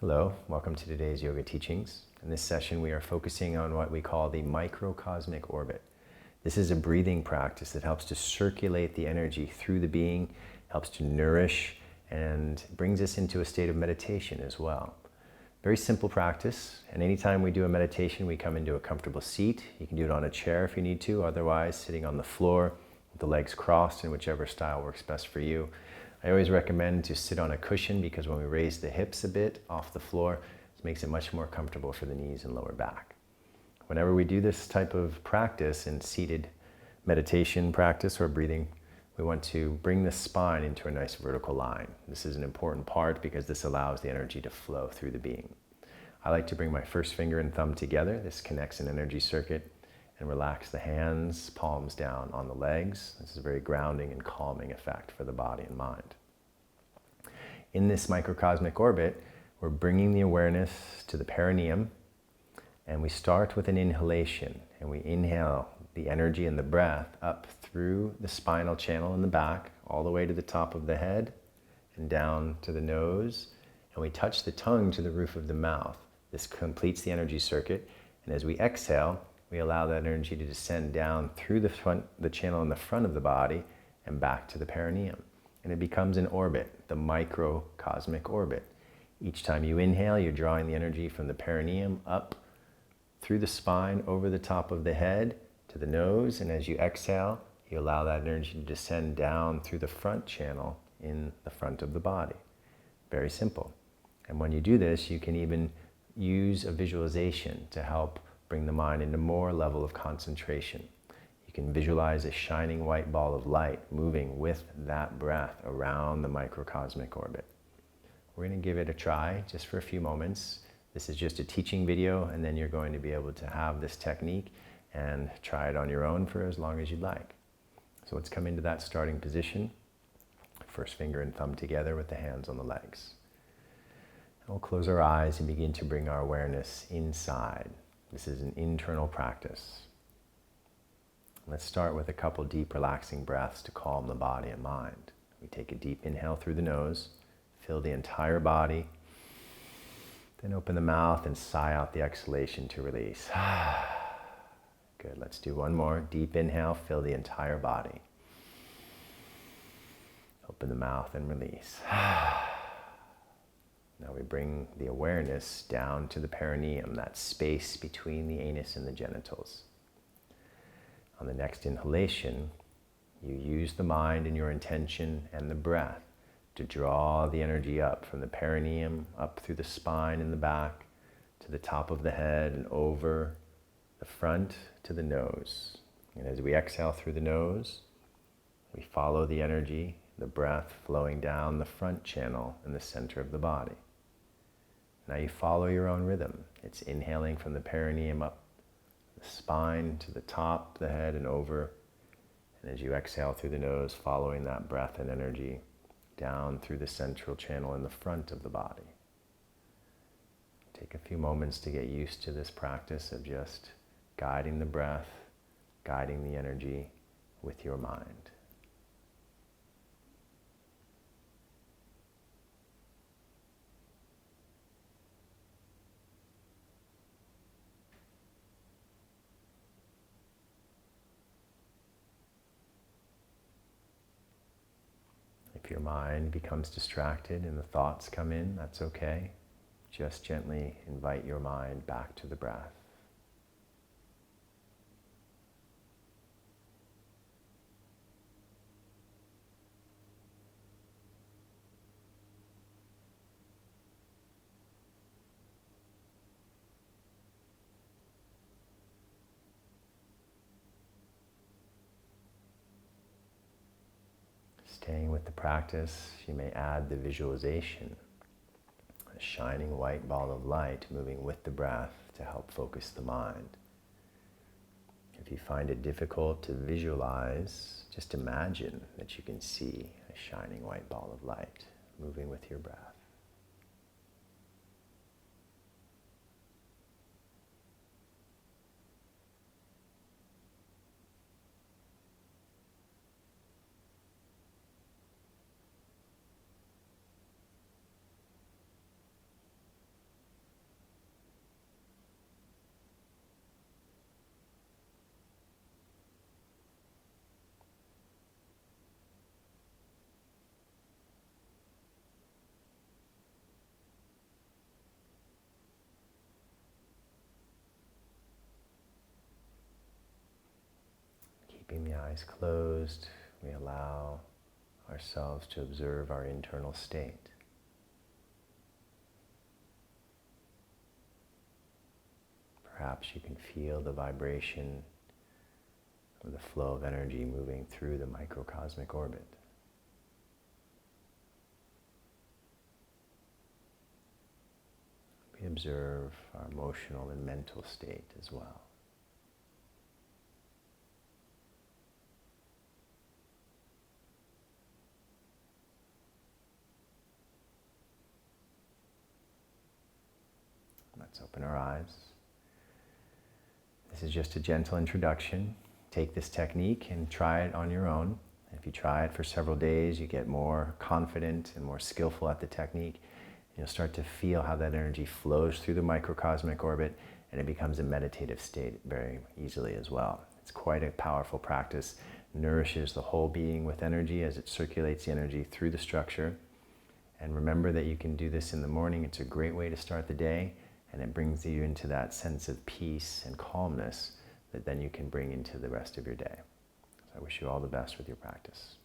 Hello, welcome to today's yoga teachings. In this session, we are focusing on what we call the microcosmic orbit. This is a breathing practice that helps to circulate the energy through the being, helps to nourish, and brings us into a state of meditation as well. Very simple practice, and anytime we do a meditation, we come into a comfortable seat. You can do it on a chair if you need to, otherwise sitting on the floor with the legs crossed in whichever style works best for you. I always recommend to sit on a cushion because when we raise the hips a bit off the floor, it makes it much more comfortable for the knees and lower back. Whenever we do this type of practice in seated meditation practice or breathing, we want to bring the spine into a nice vertical line. This is an important part because this allows the energy to flow through the being. I like to bring my first finger and thumb together. This connects an energy circuit, and relax the hands, palms down on the legs. This is a very grounding and calming effect for the body and mind. In this microcosmic orbit, we're bringing the awareness to the perineum, and we start with an inhalation, and we inhale the energy and the breath up through the spinal channel in the back, all the way to the top of the head and down to the nose, and we touch the tongue to the roof of the mouth. This completes the energy circuit, and as we exhale, we allow that energy to descend down through the channel in the front of the body and back to the perineum. And it becomes an orbit, the microcosmic orbit. Each time you inhale, you're drawing the energy from the perineum up through the spine, over the top of the head to the nose. And as you exhale, you allow that energy to descend down through the front channel in the front of the body. Very simple. And when you do this, you can even use a visualization to help bring the mind into more level of concentration. You can visualize a shining white ball of light moving with that breath around the microcosmic orbit. We're going to give it a try just for a few moments. This is just a teaching video, and then you're going to be able to have this technique and try it on your own for as long as you'd like. So let's come into that starting position. First finger and thumb together with the hands on the legs. And we'll close our eyes and begin to bring our awareness inside. This is an internal practice. Let's start with a couple deep relaxing breaths to calm the body and mind. We take a deep inhale through the nose, fill the entire body, then open the mouth and sigh out the exhalation to release. Good, let's do one more. Deep inhale, fill the entire body. Open the mouth and release. Now we bring the awareness down to the perineum, that space between the anus and the genitals. On the next inhalation, you use the mind and your intention and the breath to draw the energy up from the perineum, up through the spine and the back, to the top of the head and over the front to the nose. And as we exhale through the nose, we follow the energy, the breath flowing down the front channel in the center of the body. Now you follow your own rhythm. It's inhaling from the perineum up the spine to the top, the head and over. And as you exhale through the nose, following that breath and energy down through the central channel in the front of the body. Take a few moments to get used to this practice of just guiding the breath, guiding the energy with your mind. If your mind becomes distracted and the thoughts come in, that's okay. Just gently invite your mind back to the breath. Staying with the practice, you may add the visualization, a shining white ball of light moving with the breath to help focus the mind. If you find it difficult to visualize, just imagine that you can see a shining white ball of light moving with your breath. Keeping the eyes closed, we allow ourselves to observe our internal state. Perhaps you can feel the vibration or the flow of energy moving through the microcosmic orbit. We observe our emotional and mental state as well. Let's open our eyes. This is just a gentle introduction. Take this technique and try it on your own. If you try it for several days, you get more confident and more skillful at the technique. You'll start to feel how that energy flows through the microcosmic orbit, and it becomes a meditative state very easily as well. It's quite a powerful practice. Nourishes the whole being with energy as it circulates the energy through the structure. And remember that you can do this in the morning. It's a great way to start the day, and it brings you into that sense of peace and calmness that then you can bring into the rest of your day. So I wish you all the best with your practice.